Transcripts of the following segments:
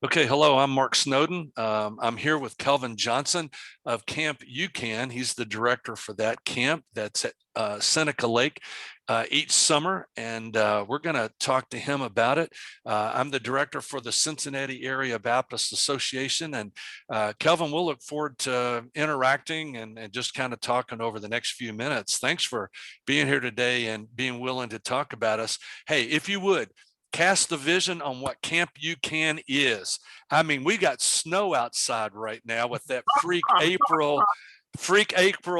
Okay, hello, I'm Mark Snowden. I'm here with Kelvin Johnson of Camp UCAN. He's the director for that camp that's at Seneca Lake each summer, and we're going to talk to him about it. I'm the director for the Cincinnati Area Baptist Association, and Kelvin, we'll look forward to interacting and just kind of talking over the next few minutes. Thanks for being here today and being willing to talk about us. Hey, if you would, cast the vision on what Camp UCAN is. I mean, we got snow outside right now with that freak April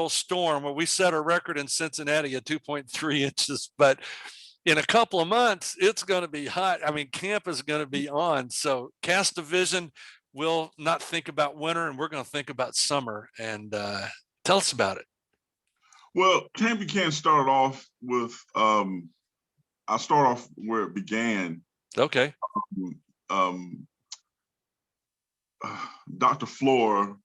storm where we set a record in Cincinnati at 2.3 inches. But in a couple of months, it's going to be hot. I mean, camp is going to be on. So cast a vision. We'll not think about winter and we're going to think about summer. And tell us about it. Well, Camp UCAN started off with I'll start off where it began. Okay. Um, Dr. Floor,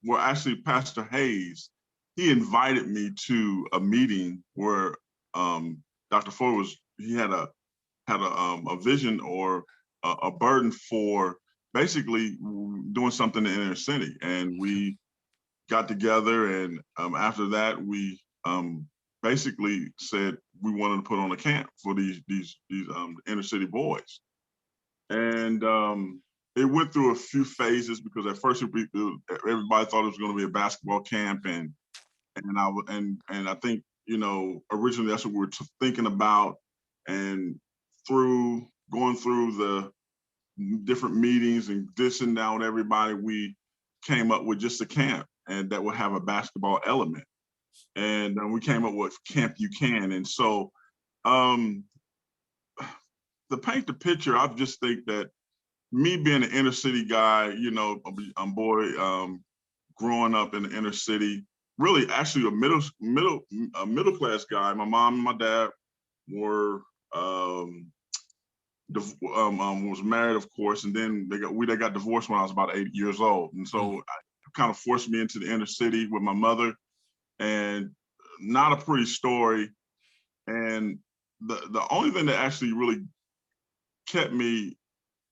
well, actually Pastor Hayes, he invited me to a meeting where Dr. Floor had a vision or a burden for basically doing something in the inner city, and we got together, and after that we basically said we wanted to put on a camp for these inner city boys. And it went through a few phases because at first everybody thought it was going to be a basketball camp, and I think, you know, originally that's what we were thinking about, and going through the different meetings and dishing down everybody, we came up with just a camp and that would have a basketball element. And we came up with Camp UCAN. And so to paint the picture, I just think that me being an inner city guy, you know, I'm growing up in the inner city, really actually a middle class guy. My mom and my dad were was married, of course, and then they got divorced when I was about 8 years old. And so it kind of forced me into the inner city with my mother, and not a pretty story. And the only thing that actually really kept me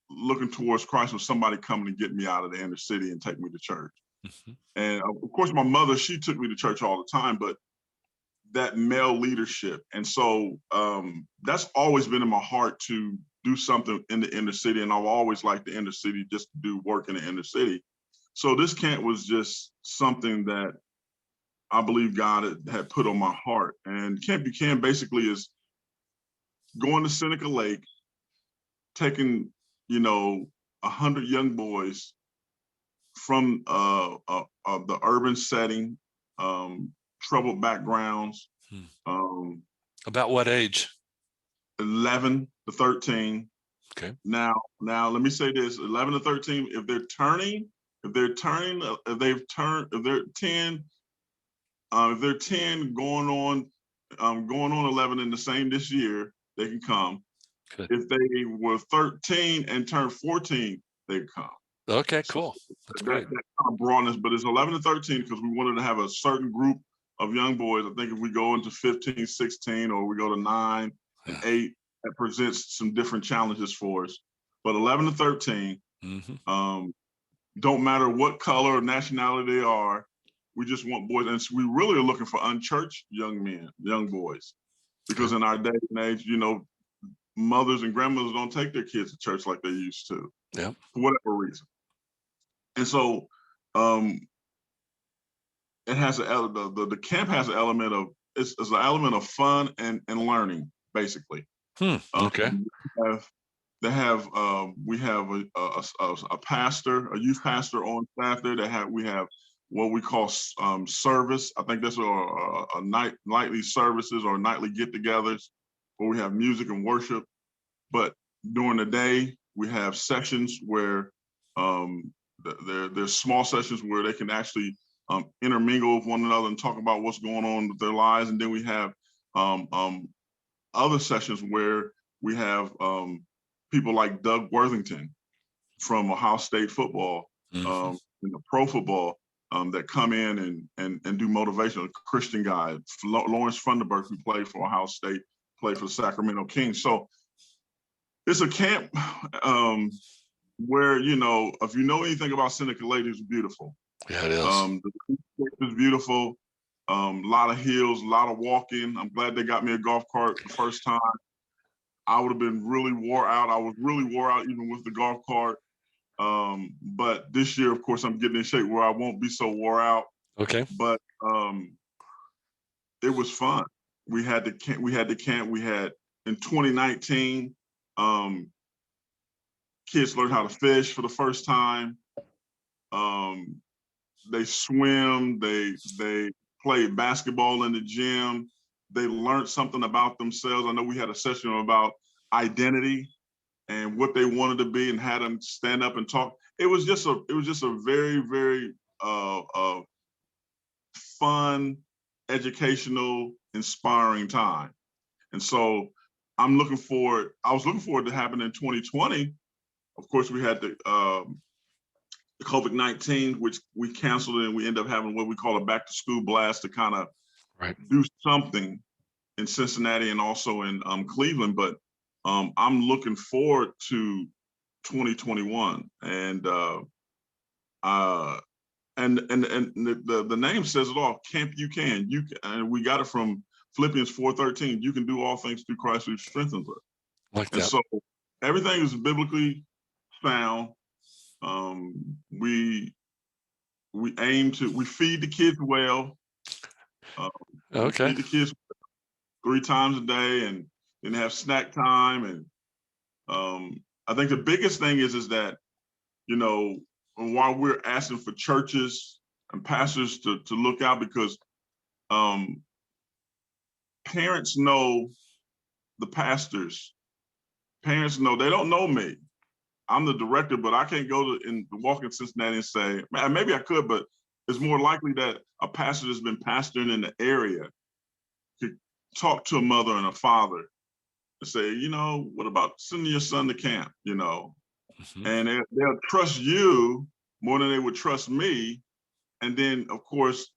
looking towards Christ was somebody coming to get me out of the inner city and take me to church. Mm-hmm. And of course, my mother, she took me to church all the time, but that male leadership. And so that's always been in my heart to do something in the inner city. And I've always liked the inner city, just to do work in the inner city. So this camp was just something that I believe God had put on my heart. And Camp UCAN basically is going to Seneca Lake, taking, you know, 100 young boys from the urban setting, troubled backgrounds. About what age? 11 to 13. Okay. Now let me say this: 11 to 13. If they're 10, if they're 10 going on 11 in the same this year, they can come. Good. If they were 13 and turned 14, they can come. Okay, cool. That's great. That kind of broadness, but it's 11 to 13 because we wanted to have a certain group of young boys. I think if we go into 15, 16, or we go to 9 and 8, that presents some different challenges for us. But 11 to 13, don't matter what color or nationality they are, we just want boys. And so we really are looking for unchurched young men, young boys, because in our day and age, you know, mothers and grandmothers don't take their kids to church like they used to, for whatever reason. And so it has the camp has an element of it's an element of fun and learning, basically. Okay. We have a pastor, a youth pastor on staff there. We have what we call service. I think that's a nightly services or nightly get-togethers where we have music and worship. But during the day, we have sessions where there's small sessions where they can actually intermingle with one another and talk about what's going on with their lives. And then we have other sessions where we have people like Doug Worthington from Ohio State football, in the pro football, that come in and do motivational. Christian guy, Lawrence Funderburk, who played for Ohio State, played for the Sacramento Kings. So it's a camp where, if you know anything about Seneca Lake, it's beautiful. Yeah, it is. The landscape is beautiful. A lot of hills, a lot of walking. I'm glad they got me a golf cart the first time. I would have been really wore out. I was really wore out even with the golf cart. But this year, of course, I'm getting in shape where I won't be so wore out. Okay. But it was fun. We had the camp. We had in 2019. Kids learned how to fish for the first time. They swim. They played basketball in the gym. They learned something about themselves. I know we had a session about identity and what they wanted to be, and had them stand up and talk. It was just a very, very fun, educational, inspiring time. And so I was looking forward to having in 2020. Of course, we had the COVID-19, which we canceled, and we ended up having what we call a back to school blast to kind of do something in Cincinnati and also in Cleveland. But I'm looking forward to 2021, and the name says it all. Camp You Can. And we got it from Philippians 4:13. You can do all things through Christ who strengthens us. Like and that. so everything is biblically found. We feed the kids well. Okay. We feed the kids 3 times a day, and then have snack time. And I think the biggest thing is that, while we're asking for churches and pastors to look out, because parents know the pastors. Parents know, they don't know me. I'm the director, but I can't go to walk in Cincinnati and say, maybe I could, but it's more likely that a pastor that's been pastoring in the area could talk to a mother and a father and say, what about sending your son to camp, and they'll trust you more than they would trust me. And then, of course,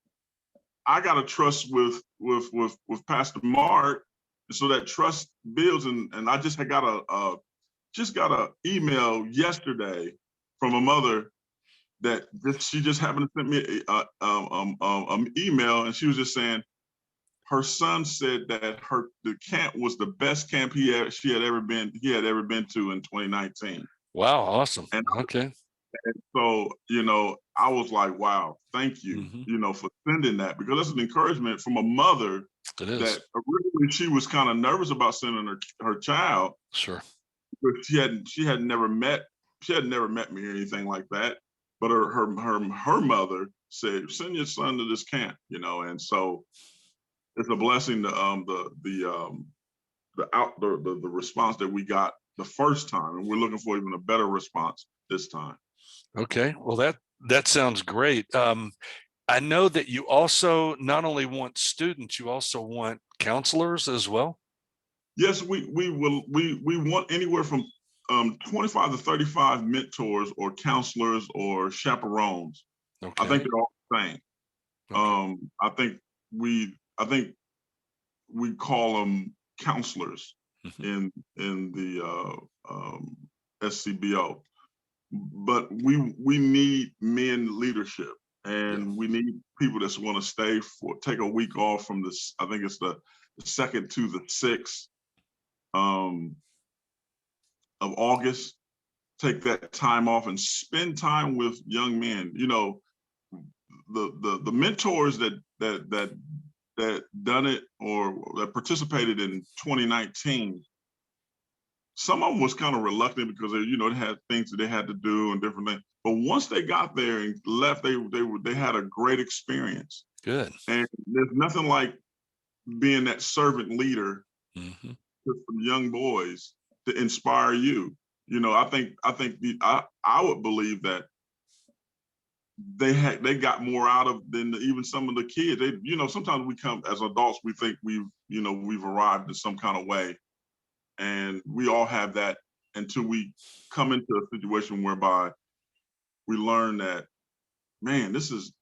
I got to trust with Pastor Mark, and so that trust builds. And I just got a email yesterday from a mother that she just happened to send me an email, and she was just saying her son said that the camp was the best camp he had ever been to in 2019. Wow, awesome. And okay. And so, I was like, wow, thank you, for sending that, because that's an encouragement from a mother It is. that originally she was kind of nervous about sending her child. Sure. But she had never met me or anything like that. But her mother said, send your son to this camp, and so it's a blessing to the response that we got the first time, and we're looking for even a better response this time. Okay, well that sounds great. I know that you also not only want students, you also want counselors as well. Yes, we want anywhere from 25 to 35 mentors or counselors or chaperones. Okay. I think they're all the same. Okay. I think we call them counselors in the SCBO. But we need men leadership, and we need people that's going to take a week off from this. I think it's the 2nd to the 6th of August. Take that time off and spend time with young men. The mentors that done it or that participated in 2019. Some of them was kind of reluctant because they had things that they had to do and different things. But once they got there and left, they had a great experience. Good. And there's nothing like being that servant leader to some young boys to inspire you. I think I would believe that they got more out of than even some of the kids. Sometimes we come as adults, we think we've arrived in some kind of way. And we all have that until we come into a situation whereby we learn that, man, this is,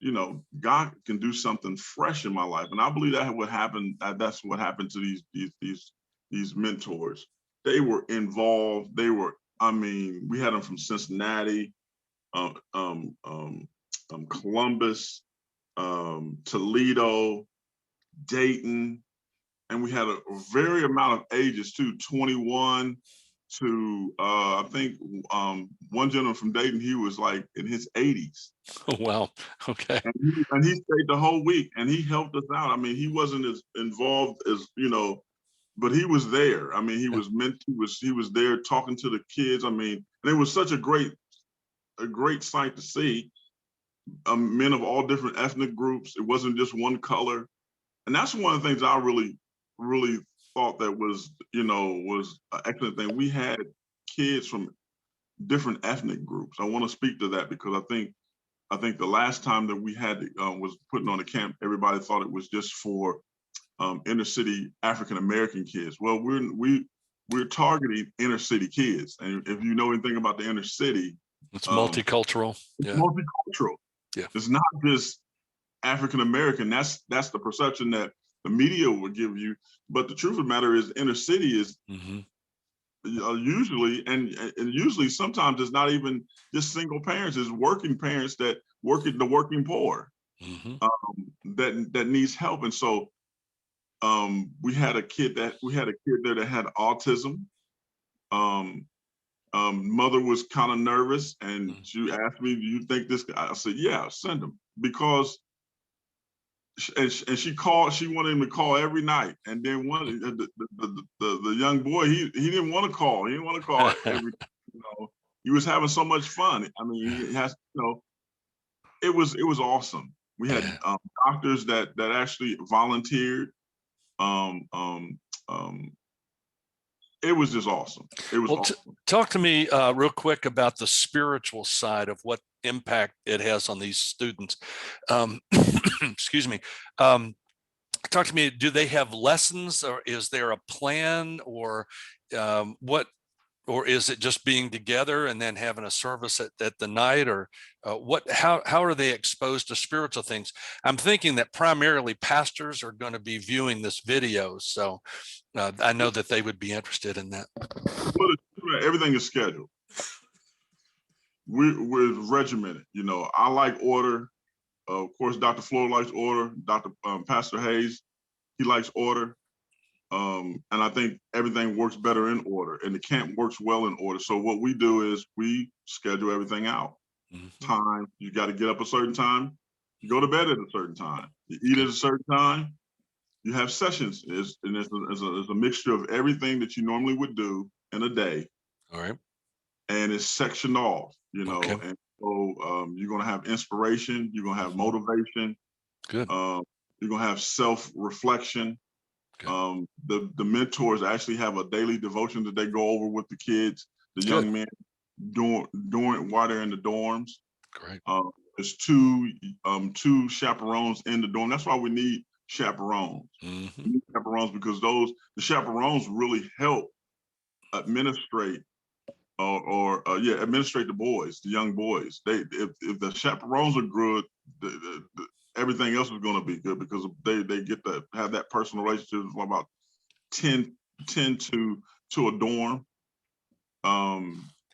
God can do something fresh in my life. And I believe that's what happened to these mentors. They were involved. They were I mean, we had them from Cincinnati, um, um, um, Columbus, Toledo, Dayton, and we had a very amount of ages too, 21 to I think one gentleman from Dayton, he was like in his 80s. Oh, wow. Okay. And he stayed the whole week and he helped us out. I mean, he wasn't as involved as, but he was there. I mean, Yeah. he was there talking to the kids. I mean, and it was such a great sight to see. Men of all different ethnic groups. It wasn't just one color. And that's one of the things I really thought that was, was an excellent thing. We had kids from different ethnic groups. I want to speak to that because I think the last time that we had was putting on a camp, everybody thought it was just for inner city African American kids. Well, we're targeting inner city kids, and if you know anything about the inner city, It's multicultural. it's Yeah. multicultural. Yeah. It's not just African American. That's the perception that the media would give you. But the truth of the matter is, inner city is usually, and usually sometimes it's not even just single parents. It's working parents that work at the working poor that needs help. And so we had a kid there that had autism. Mother was kind of nervous, and she asked me, "Do you think this?" I said, "Yeah, send him," because and she called. She wanted him to call every night, and then the young boy, he didn't want to call. He didn't want to call every. He was having so much fun. I mean, he has, it was awesome. We had doctors that actually volunteered. Um, um, um, it was just awesome. It was awesome. Talk to me real quick about the spiritual side of what impact it has on these students. Excuse me. Talk to me. Do they have lessons, or is there a plan, or what? Or is it just being together and then having a service at the night, or what? How are they exposed to spiritual things? I'm thinking that primarily pastors are going to be viewing this video, so I know that they would be interested in that. Well, everything is scheduled. We're regimented. I like order. Of course, Dr. Floyd likes order. Pastor Hayes, he likes order. And I think everything works better in order, and the camp works well in order. So what we do is we schedule everything out. Time, you got to get up a certain time, you go to bed at a certain time, you eat at a certain time, you have sessions. It's a mixture of everything that you normally would do in a day. All right. And it's sectioned off, Okay. and so you're going to have inspiration, you're going to have motivation. Good. You're going to have self-reflection. The mentors actually have a daily devotion that they go over with the kids, the young men, during while they're in the dorms. Great. There's two chaperones in the dorm. That's why we need chaperones. We need chaperones because the chaperones really help administrate administrate the boys, the young boys. If the chaperones are good, everything else is going to be good because they get to have that personal relationship for about 10 to a dorm.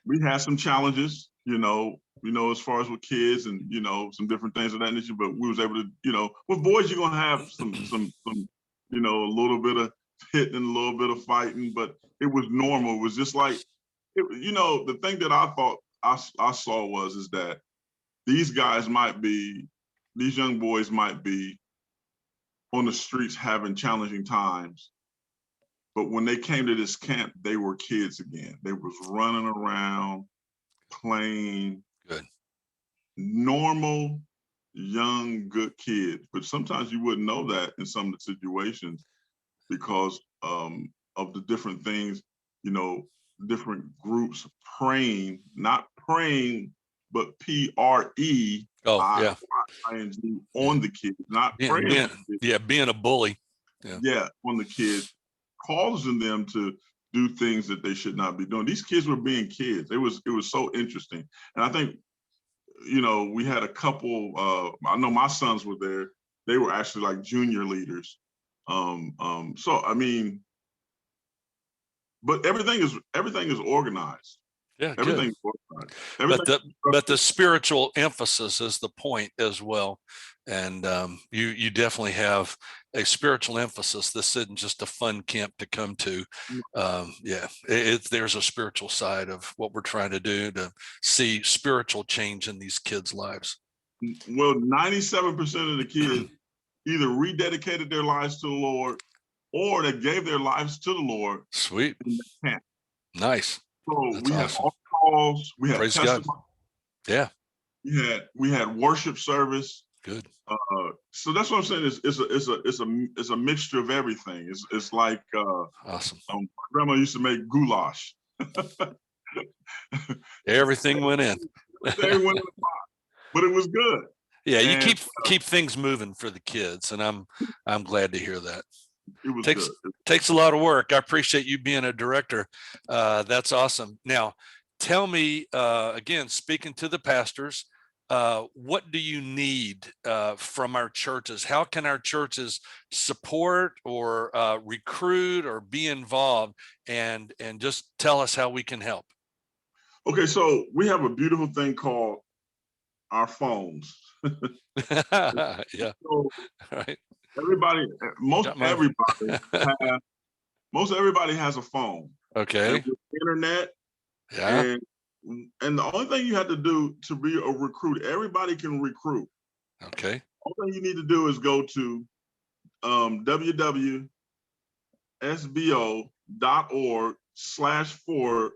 We had some challenges, as far as with kids and, some different things of that nature, but we was able to, with boys, you're going to have some, a little bit of hitting and a little bit of fighting, but it was normal. It was just like, the thing that I thought I saw is that these young boys might be on the streets having challenging times, but when they came to this camp, they were kids again. They was running around, playing. Good. Normal, young, good kids. But sometimes you wouldn't know that in some of the situations because of the different things, different groups praying, not praying, but PREIING on the kids, not praying. Being a bully. On the kids, causing them to do things that they should not be doing. These kids were being kids. It was so interesting. And I think, we had a couple, I know my sons were there. They were actually like junior leaders. So, I mean, but everything is organized. Yeah, good. Everything's glorified. But Everything. the spiritual emphasis is the point as well. And you definitely have a spiritual emphasis. This isn't just a fun camp to come to. Yeah, there's a spiritual side of what we're trying to do to see spiritual change in these kids' lives. Well, 97% of the kids either rededicated their lives to the Lord or they gave their lives to the Lord Sweet. in the camp. Nice. So That's we had awesome. altar calls, we had Praise God. testimony, Yeah, we had worship service. good. So that's what I'm saying. It's a mixture of everything. It's like Awesome. my grandma used to make goulash. Everything went in. Everything went in the pot, but it was good. Yeah, you And keep things moving for the kids, and I'm glad to hear that. it was Takes good. takes a lot of work. I appreciate you being a director. That's awesome. Now, tell me again, speaking to the pastors, what do you need from our churches? How can our churches support or recruit or be involved? And just tell us how we can help. Okay, so we have a beautiful thing called our phones. Yeah, So right. everybody, most Got my everybody has, most everybody has a phone, and okay. with internet, Yeah. and the only thing you have to do to be a recruit, everybody can recruit. Okay. All you need to do is go to www.sbo.org/for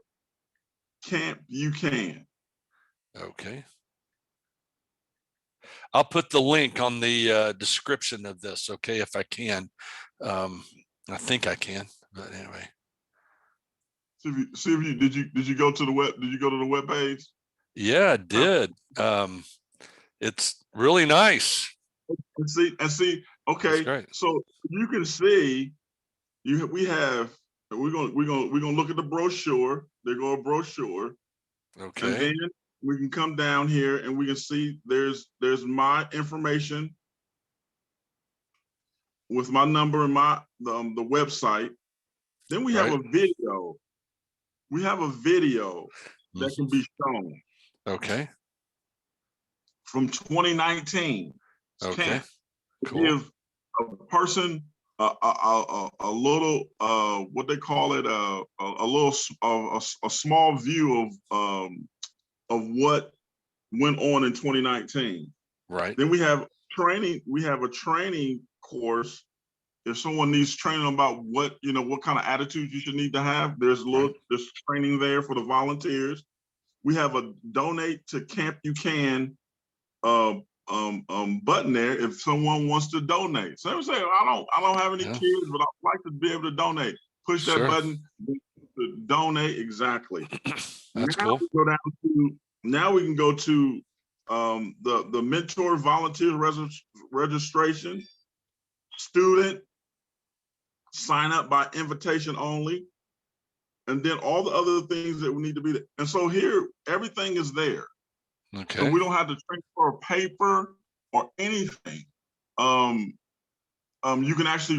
camp you can. Okay. I'll put the link on the description of this, okay, if I can. Um, I think I can, but anyway. See if you did you go to the web? Did you go to the web page? Yeah, I did. It's really nice. And see. That's Okay, great. so you can see we have we're gonna look at the brochure. They go a brochure, and Okay. then we can come down here and we can see there's my information with my number and the website. Then we have Right. a video. We have a video that can Mhm. be shown Okay. from 2019 Okay. camp to Cool. give a person a little what they call it a little a small view of what went on in 2019. Right. Then we have training. We have a training course. If someone needs training about what kind of attitude you should need to have, Right. there's training there for the volunteers. We have a donate to Camp You Can uh, button there if someone wants to donate. So say I don't have any Yeah. kids, but I'd like to be able to donate. Push that Sure. button to donate exactly. That's Now cool. we go down to now we can go to the mentor volunteer registration, student sign up by invitation only, and then all the other things that we need to be there. And so here everything is there. So Okay. we don't have to transfer paper or anything. Um, you can actually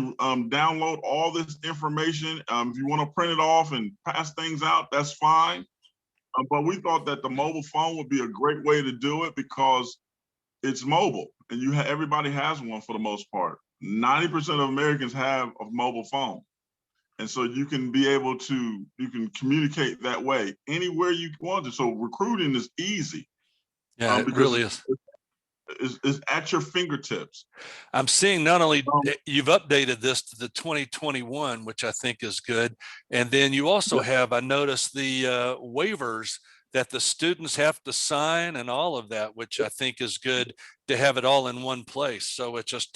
download all this information. If you want to print it off and pass things out, that's fine. But we thought that the mobile phone would be a great way to do it because it's mobile, and everybody has one for the most part. 90% of Americans have a mobile phone, and so you can communicate that way anywhere you want to. So recruiting is easy Yeah, it because really is. it's at your fingertips. I'm seeing not only Um, you've updated this to the 2021, which I think is good, and then you also have, I noticed the waivers that the students have to sign and all of that, which I think is good to have it all in one place. So it's just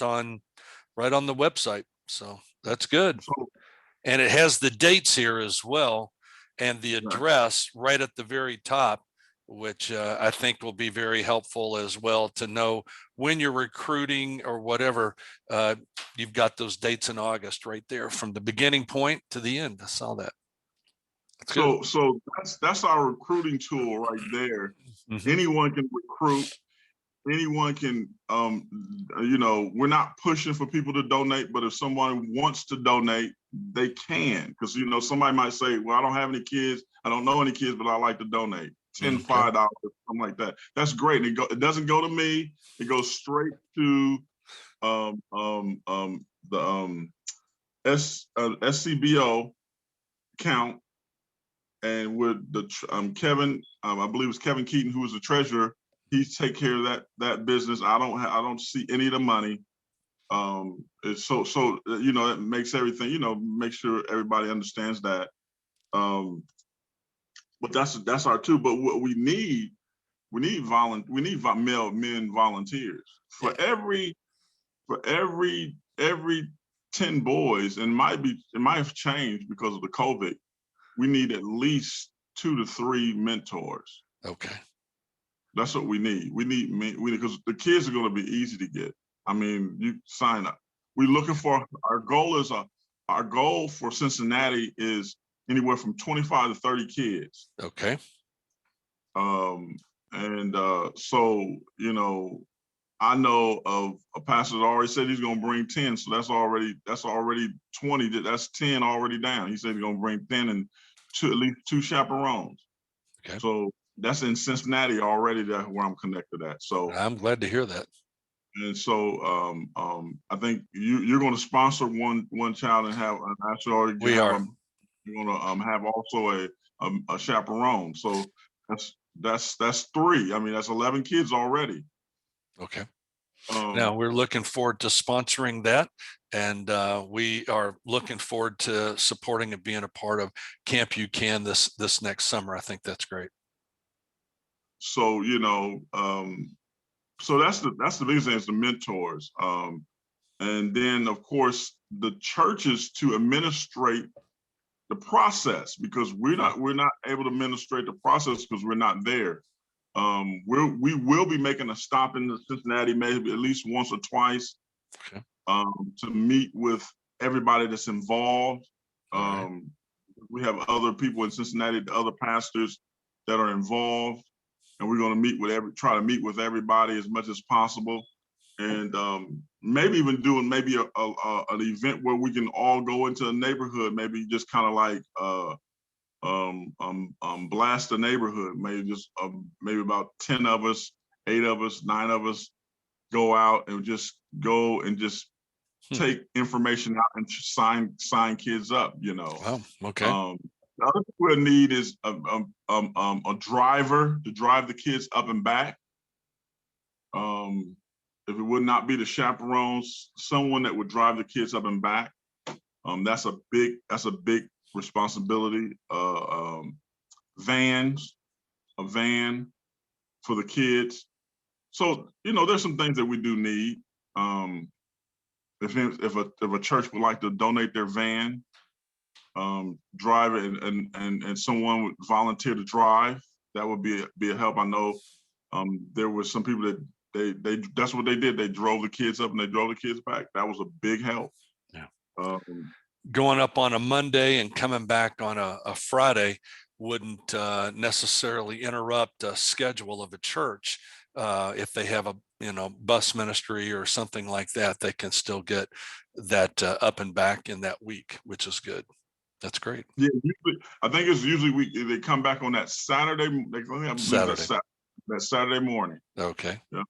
right on the website. So that's good. so, And it has the dates here as well and the yeah. address right at the very top, which I think will be very helpful as well to know when you're recruiting or whatever. You've got those dates in August right there from the beginning point to the end. I saw that. That's good. So that's our recruiting tool right there. Mhm. Anyone can recruit. anyone can, we're not pushing for people to donate, but if someone wants to donate, they can. Because, somebody might say, well, I don't have any kids. I don't know any kids, but I like to donate. $10, Okay. $5, something like that. That's great. And it doesn't go to me. It goes straight to the SCBO account. And with the Kevin, I believe it's Kevin Keaton, who is the treasurer. He take care of that business. I don't see any of the money. It's so it makes everything, make sure everybody understands that. But that's our two. But what we need male men volunteers for every 10 boys, and it might have changed because of the COVID. We need at least 2 to 3 mentors. Okay. That's what we need. We need because the kids are going to be easy to get. I mean, you sign up. We're looking for our goal for Cincinnati is anywhere from 25 to 30 kids. Okay. I know of a pastor that already said he's going to bring 10, so that's already 20. That's 10 already down. He said he's going to bring 10 and at least 2 chaperones. Okay. So that's in Cincinnati already. That's where I'm connected at. So I'm glad to hear that. And so I think you're going to sponsor one child and have you're going to have also a chaperone. So that's 3. I mean, that's 11 kids already. Okay. Now we're looking forward to sponsoring that, and we are looking forward to supporting and being a part of Camp UCAN this next summer. I think that's great. So so that's the biggest thing is the mentors, and then of course the churches to administrate the process, because we're not able to administrate the process because we're not there. We will be making a stop in Cincinnati maybe at least once or twice, okay, to meet with everybody that's involved. Right. We have other people in Cincinnati, the other pastors that are involved, and we're going to try to meet with everybody as much as possible, and maybe even doing an event where we can all go into a neighborhood, maybe just kind of like blast the neighborhood. Maybe just maybe about 10 of us, 8 of us, 9 of us go out and just take information out and sign kids up. Wow. Okay. The other thing we'll need is a driver to drive the kids up and back. If it would not be the chaperones, someone that would drive the kids up and back. That's a big responsibility. A van for the kids. So there's some things that we do need. If a church would like to donate their van, drive it, and someone would volunteer to drive, that would be a help. I know there were some people that that's what they did. They drove the kids up and they drove the kids back. That was a big help. Yeah. Going up on a Monday and coming back on a Friday wouldn't necessarily interrupt a schedule of a church. If they have a bus ministry or something like that, they can still get that up and back in that week, which is good. That's great. Yeah, I think it's usually they come back on that Saturday. That Saturday morning. Okay. Yeah.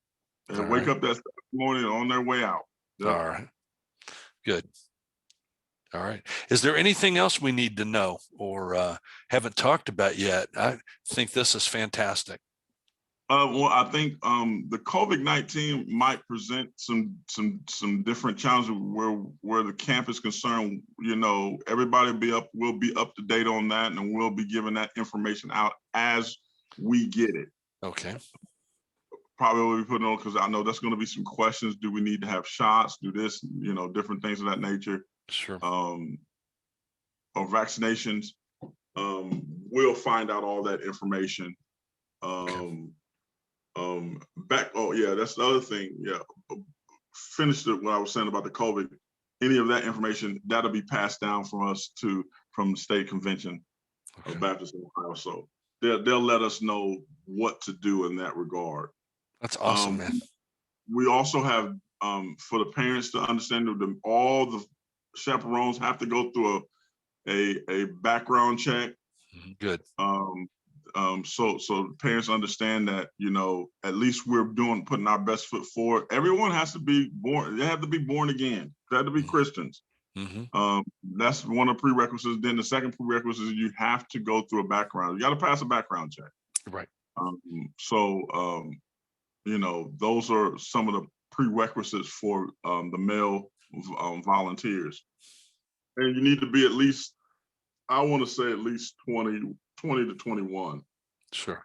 They wake up that Saturday morning on their way out. Yep. All right. Good. All right. Is there anything else we need to know or haven't talked about yet? I think this is fantastic. Well, I think the COVID-19 might present some different challenges where the camp is concerned. Everybody will be up to date on that, and we'll be giving that information out as we get it. Okay. Probably will be putting on, because I know that's going to be some questions. Do we need to have shots? Do this? Different things of that nature. Sure. Or vaccinations. We'll find out all that information. Okay. That's the other thing. Yeah, finished what I was saying about the COVID. Any of that information that'll be passed down from us from the state convention of Baptist in Ohio. So they'll let us know what to do in that regard. That's awesome, Um, man. we also have for the parents to understand that all the chaperones have to go through a background check. Good. So parents understand that, you know, at least we're putting our best foot forward. Everyone has to be born. They have to be born again. They have to be Christians. Mm-hmm. That's one of the prerequisites. Then the second prerequisite is you have to go through a background. You got to pass a background check. Right. You know, those are some of the prerequisites for the male volunteers. And you need to be at least, I want to say at least 20 to 21. Sure.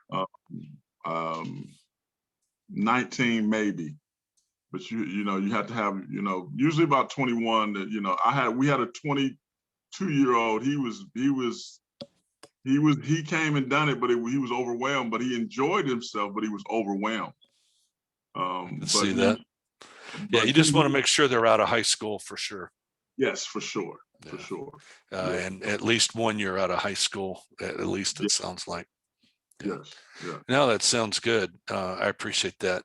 19 maybe. But you know, you have to have, you know, usually about 21 that, you know, we had a 22-year-old. He came and done it, but he was overwhelmed, but he enjoyed himself, but he was overwhelmed. I can But see that. Yeah, you just want to make sure they're out of high school for sure. Yes, for sure. Yeah. For sure. And at least 1 year out of high school, at least it sounds like. Yeah. Yes. Yeah. No, that sounds good. I appreciate that.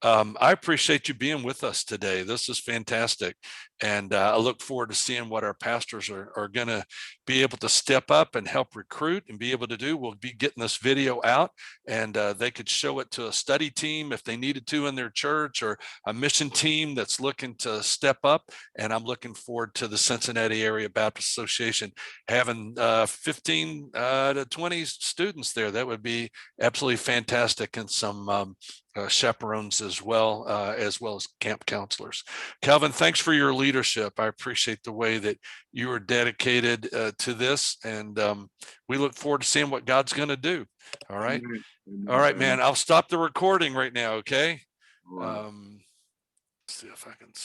I appreciate you being with us today. This is fantastic. And I look forward to seeing what our pastors are going to be able to step up and help recruit and be able to do. We'll be getting this video out, and they could show it to a study team if they needed to in their church, or a mission team that's looking to step up. And I'm looking forward to the Cincinnati Area Baptist Association having 15 to 20 students there. That would be absolutely fantastic, and some chaperones as well as camp counselors. Kelven, thanks for your leadership. I appreciate the way that you are dedicated to this, and we look forward to seeing what God's going to do. All right. Amen. All right, man. I'll stop the recording right now. Okay. All right. See if I can